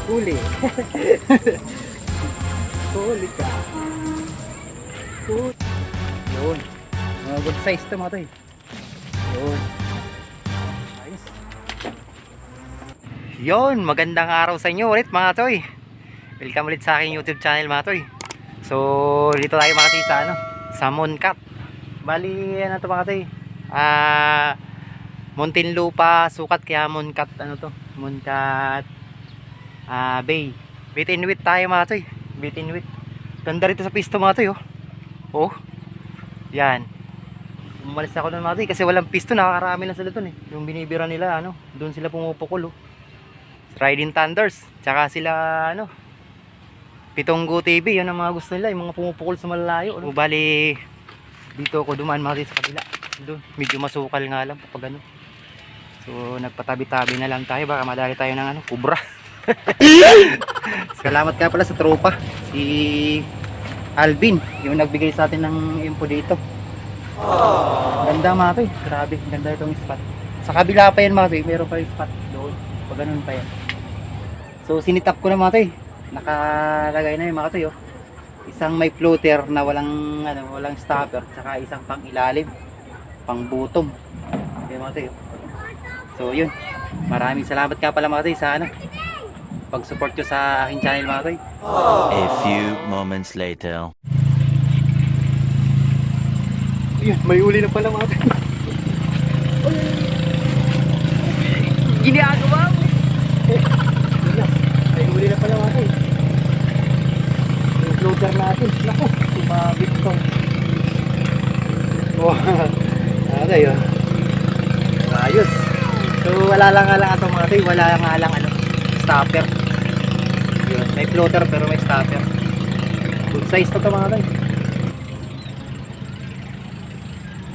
Huli. Huli ka. Huli. Yun. Mga good size to mga toy. Yun. Ayos. Yun. Magandang araw sa inyo ulit mga toy. Welcome ulit sa aking YouTube channel mga toy. So dito tayo mga toy sa ano, sa Moncat. Bali ano to mga toy, Muntinlupa sukat, kaya Moncat ano to, Moncat Bay. Bit in wit tayo mga toy, bit in wit. Ganda rito sa pisto mga toy. Oh yan, umalis ako ng mga toy kasi walang pisto, nakakarami lang sila dun yung binibira nila ano, doon sila pumupukol Riding Thunders, tsaka sila ano, Pitonggo TV, yun ang mga gusto nila, yung mga pumupukol sa malalayo. Bali dito ako dumaan mga sa kabila. Doon medyo masukal nga lang kapag ano. So nagpatabi-tabi na lang tayo, baka madali tayo ng ano, kubra. Salamat ka pala sa tropa, si Alvin, yung nagbigay sa atin ng info dito. Ganda mga toy, grabe, ganda itong spot. Sa kabila pa yan mga toy, meron pa yung spot doon, pag ganun pa yan. So sinitap ko na mga toy, nakalagay na yung mga toy isang may floater na walang ano, walang stopper, tsaka isang pang ilalim, pang bottom. Okay mga toy. So yun, maraming salamat ka pala mga toy sa ano, pag-support nyo sa aking channel mga toy. A few moments later. Yun, may uli na pala mga toy. Ginagawa mo. May uli na pala mga toy. Floater natin, naku, tumabit to. Ano yun, ayos. So wala lang nga lang ito mga toy, wala nga lang ano, stopper. Yun, may floater pero may stopper. Good size to mga toy.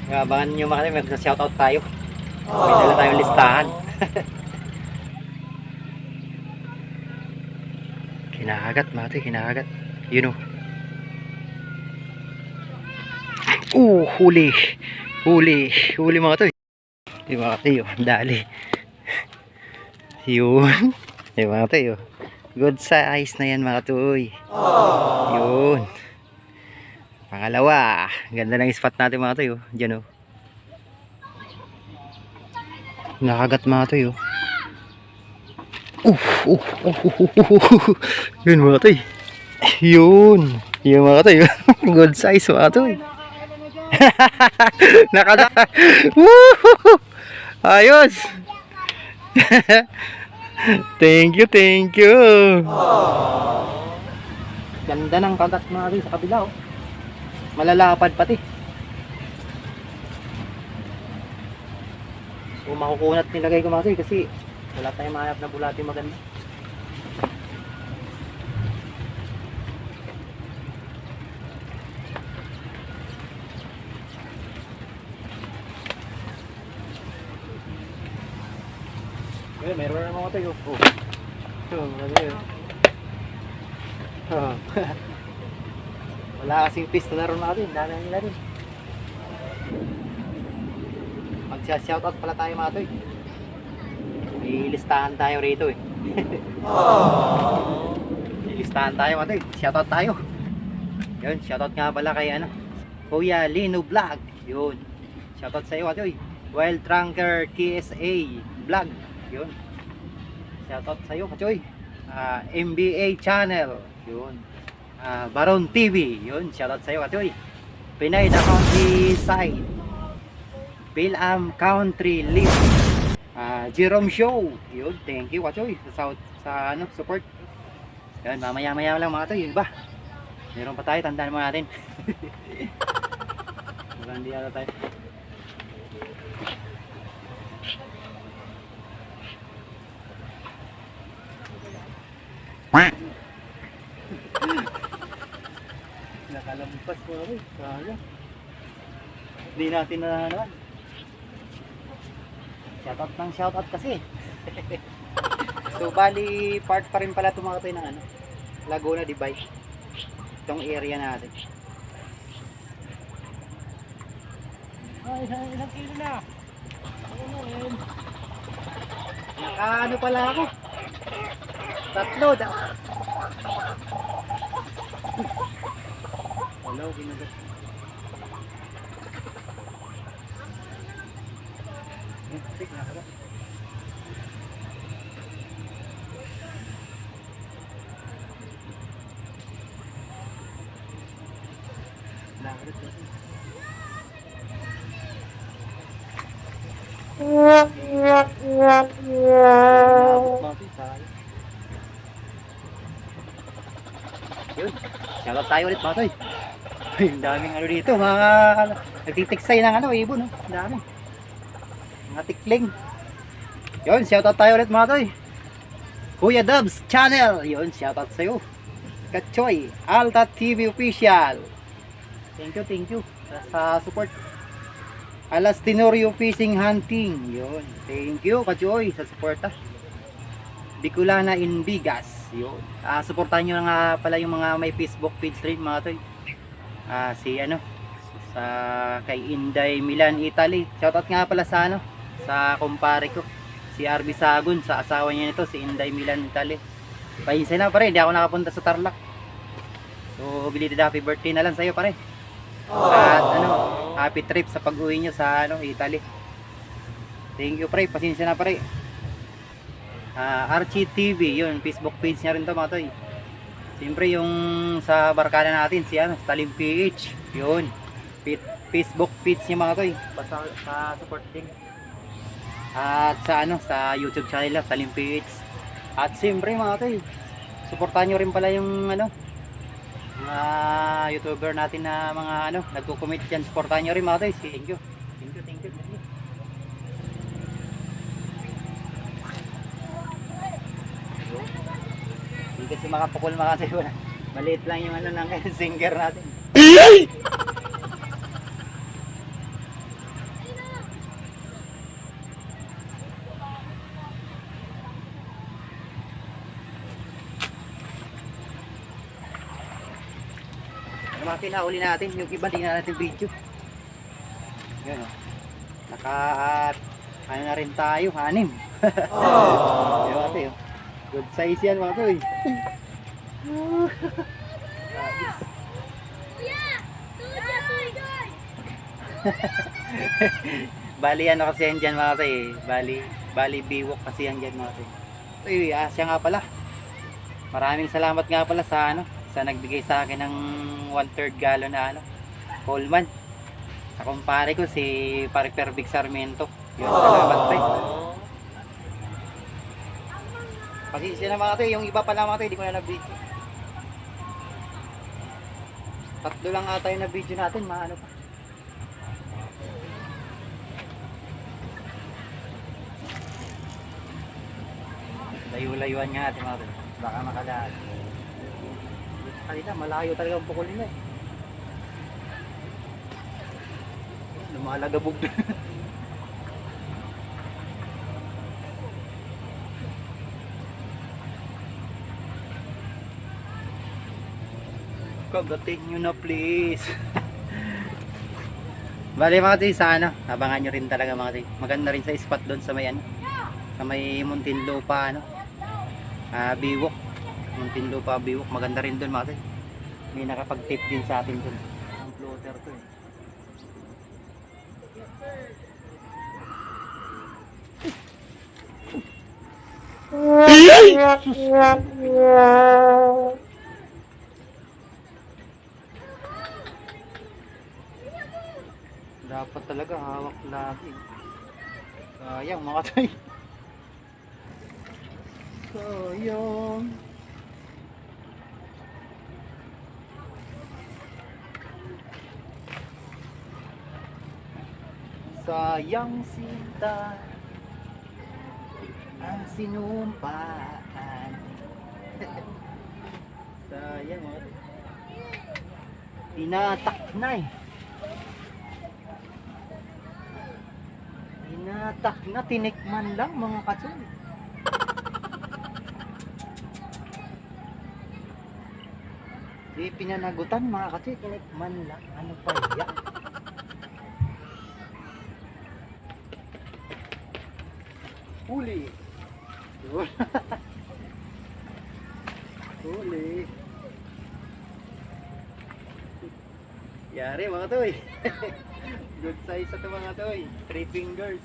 Abangan nyo mga toy, mag-shoutout tayo. May dala tayong listahan. Kinahagat mga toy, kinahagat. You know. Huli. Huli mga toy. Di mga toy, dali. Yun. Di mga toy. Good size na yan mga toy. Yun. Pangalawa. Ganda ng spot natin mga toy. Diyan nakagat mga toy. Yun mga toy. Yun mga toy. Good size mga toy. Nakada. Ayos. Thank you. Ganda ng kagat mga toy sa kabila malalapad pati. So makukunat nilagay ko mga toy kasi wala tayong mahanap na bulati maganda. Meron na mga tayo. Wala kasing pista na ron natin. Dala nila rin. Magsa-shoutout pala tayo mga toy. May listahan tayo rito May listahan tayo mga toy. Shoutout tayo. Yun, shoutout nga pala kay ano, Kuya Lino Vlog. Yun. Shoutout sa iyo mga toy. Wild Trunker KSA Vlog. Yun. Shoutout sa iyo, Kachoy. MBA Channel. Yun. Baron TV. Yun, shoutout sa iyo, Kachoy. Pinay na Countryside. Pilam Country Live. Jerome Show. Yun, thank you, Kachoy, sa ano, support. Yun, mamaya-maya lang mga to, yun ba? Meron pa tayo, tandaan mo natin. Hindi ata tayo. Nakalampas mo rin, kaya hindi natin naman. Shoutout ng shoutout kasi. So bali part pa rin pala itong mga tayo ng ano, Laguna de Bay, itong area natin. Ay, ilang kilo na? Naka ano pala ako, Tatlo daw. Wala, ginagat. Tik na ako. Nakakit natin. Nakakit natin, sayang. Yun, shoutout tayo ulit mga toy. Ay, ang daming ano dito, mga nagtitiksay ng ano, ibon, no? Ang dami. Mga tikling. Yun, shoutout tayo ulit mga toy. Kuya Dubs Channel. Yun, shoutout sa'yo. Kachoy, Alta TV Official. Thank you sa support. Alas Tenorio Fishing Hunting. Yun, thank you Kachoy sa suporta. Bicolana in Bigas. Yun. Suportahan nyo nga pala yung mga may Facebook page rin mga toy. Si ano sa kay Inday Milan Italy. Shoutout nga pala sa ano sa kumpare ko si Arby Sagun, sa asawa niya nito si Inday Milan Italy. Pahinsa na pare, hindi ako nakapunta sa Tarlac. So belated happy birthday na lang sa iyo pare. At ano, happy trip sa pag-uwi niyo sa ano Italy. Thank you pare, pasensya na pare. Archie TV, yun, Facebook page niya rin to mga toy. Siyempre yung sa barkada natin, si ano, Talim PH, yun. Facebook page niya mga toy, basta sa support din. At sa ano, sa YouTube channel, Talim PH. At siyempre mga toy, suportahan nyo rin pala yung ano, mga YouTuber natin na mga ano, nagko-comment dyan, suportahan nyo rin mga toy. Thank you. Kasi makapukul mga kasi maliit lang yung ano ng singer natin. Mga kinahuli natin, yung iba di na natin video. Yan o. Ano na rin tayo, 6. Yung ate o. Good size yan mga toy. Bali ano kasi yan dyan mga toy. Bali biwok kasi yan dyan mga toy. Uy, siya nga pala. Maraming salamat nga pala sa ano, sa nagbigay sa akin ng 1/3 gallon na ano, Coleman. Sa kumpare ko si Pare Pervic Sarmiento. Yun, salamat pre. Pasensya na mga toy, yung iba pala mga toy, hindi ko na na-video. 3 lang ata yung na-video natin, maano pa. Layo-layuan nga natin mga toy, baka makalaan. Kanina, malayo talaga ang pukulin na eh. Lumalagabog na. Kagatin nyo na please. Bali mga toy, sa ano, abangan nyo rin talaga mga toy. Maganda rin sa spot doon sa may ano, sa may Muntinlupa ano, Biwok. Muntinlupa Biwok, maganda rin doon mga toy. May nakapag-tip din sa atin doon. Ang floater to eh. Dapat talaga hawak lagi. Sayang mga toy. Sayang. Sayang sinta ang sinumpaan. Sayang mga toy. Tinatak na eh. Tinatak na, tinikman lang mga katsoy. Di pinanagutan mga katsoy, tinikman lang. Ano pa yan? Huli. Yari mga toy. Good size ito mga toy. 3 fingers.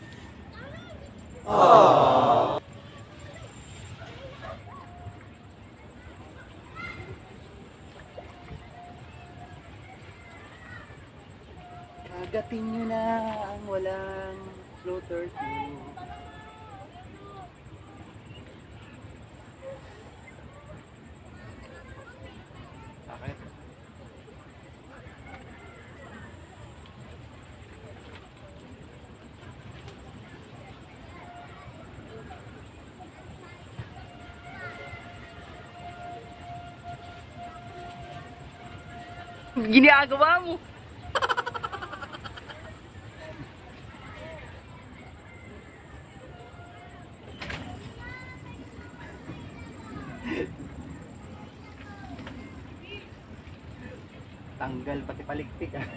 Kagatin nyo na ang walang floater to. Bakit? Ginagawa mo. Tanggal pati paligpik ah.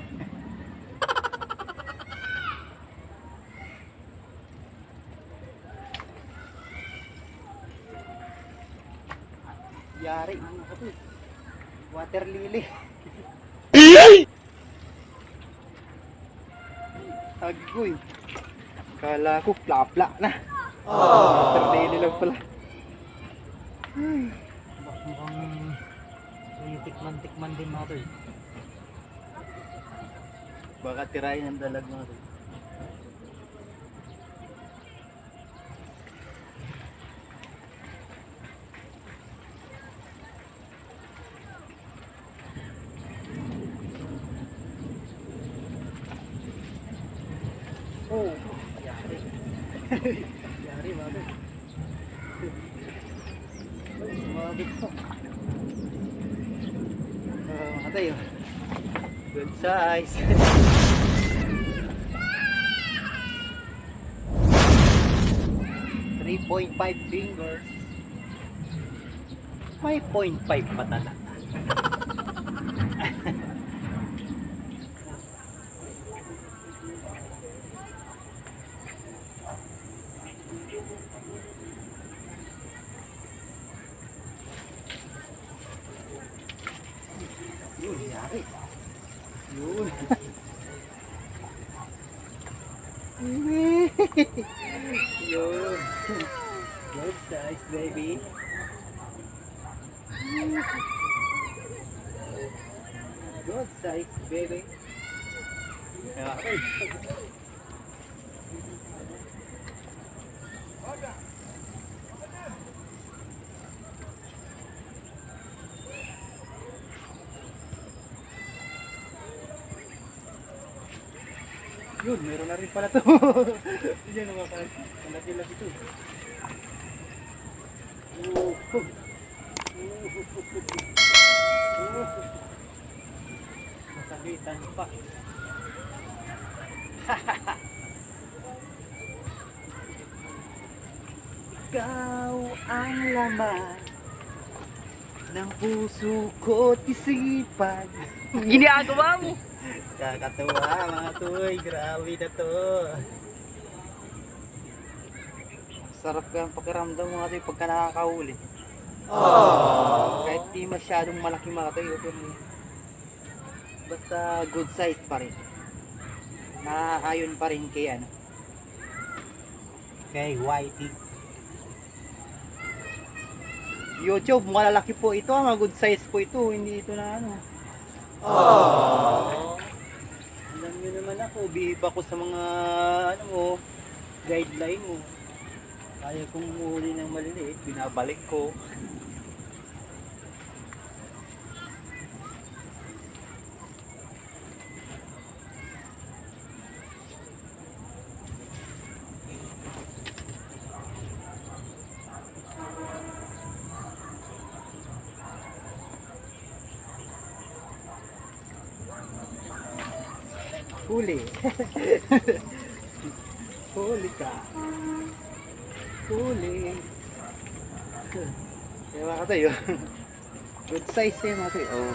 Yari mga kato. Water lily. Agoy. Kala ko plapla na. Water lily lang pala. Ay. Mukhang tikman-tikman din mga to. Baka tirayin ang dalag mga to. Oh, yari. Yari mga to. Ay, sumabit pa. Mga tayo. Good size. 3.5 fingers. 5.5 pa talaga. Yun, yari. Yun. Yun. Good size, baby. Good size, baby. Okay. Yun, meron na rin pala to. Yan mga kalaki-laki to. Masabitan pa. Ikaw ang laman ng puso ko't isipan. Ginagawa mo. Kakatuwa mga toy, grabe na to. Sarap ka ang pakiramdam mga toy pagka nakakahuli. Kahit di masyadong malaki mga toy, pero basta good size pa rin. Nakakayon pa rin kay ano, kay Whitey. YouTube, malalaki po ito, mga good size po ito, hindi ito na ano. Alam nyo naman ako, bihib ako sa mga ano mo, guideline mo. Kaya kong umuhuli ng maliliit, binabalik ko. Huli. Huli ka. Huli. Kaya mga katayo. Good size eh mga katayo. Oh.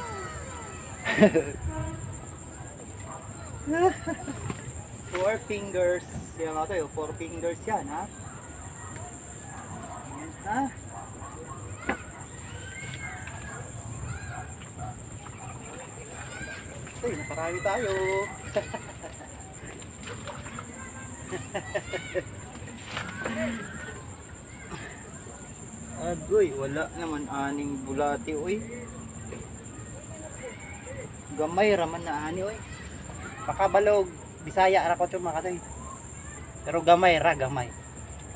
4 fingers. Kaya mga katayo, 4 fingers yan ha. Ayan, ha. Ito, naparami. marami tayo. Agoy, wala naman aning bulati oy. Gamay raman na ani oy. Pakabalog Bisaya ra ko to makatoy. Pero gamay ra gamay.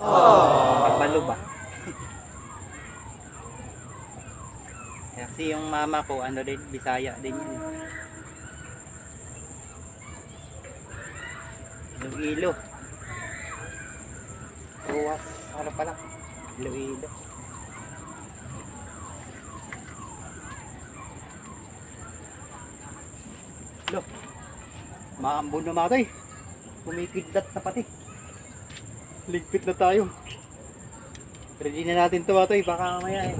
Pagbalog ba? Kasi yung mama ko ano din Bisaya din yun. Iloilo. Ruwas, ano pala? Iloilo. Lo. Maambon na mga toy. Kumikidlat na pati. Ligpit na tayo. Ready na natin to mga toy. Baka mamaya eh.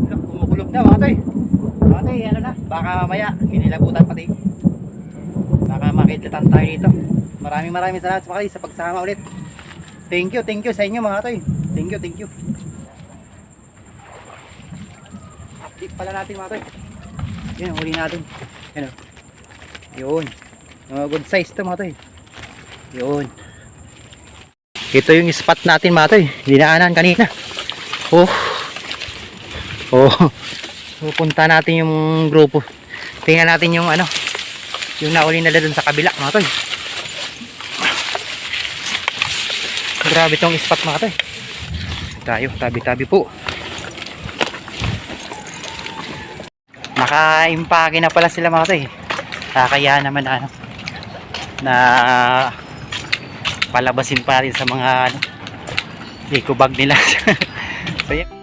Lo, kumukulog na mga toy. Mga toy, ano na. Baka mamaya. Hinilabutan pati. Baka makidlatan tayo dito. Maraming salamat sa kayo sa pagsama ulit. Thank you sa inyo mga toy. Thank you. Update pala natin mga toy. Yan, huli natin. Yan o. Yun. Good size to mga toy. Yun. Ito yung spot natin mga toy. Dinaanan kanina. Oh. Pupunta natin yung grupo. Tingnan natin yung ano. Yung nauli nila dun sa kabila mga toy. Grabe tong spot mga toy. Tayo, tabi-tabi po. Naka-impake na pala sila mga toy. Kaya naman ano, na palabasin pa rin sa mga eco bag nila. So, yan.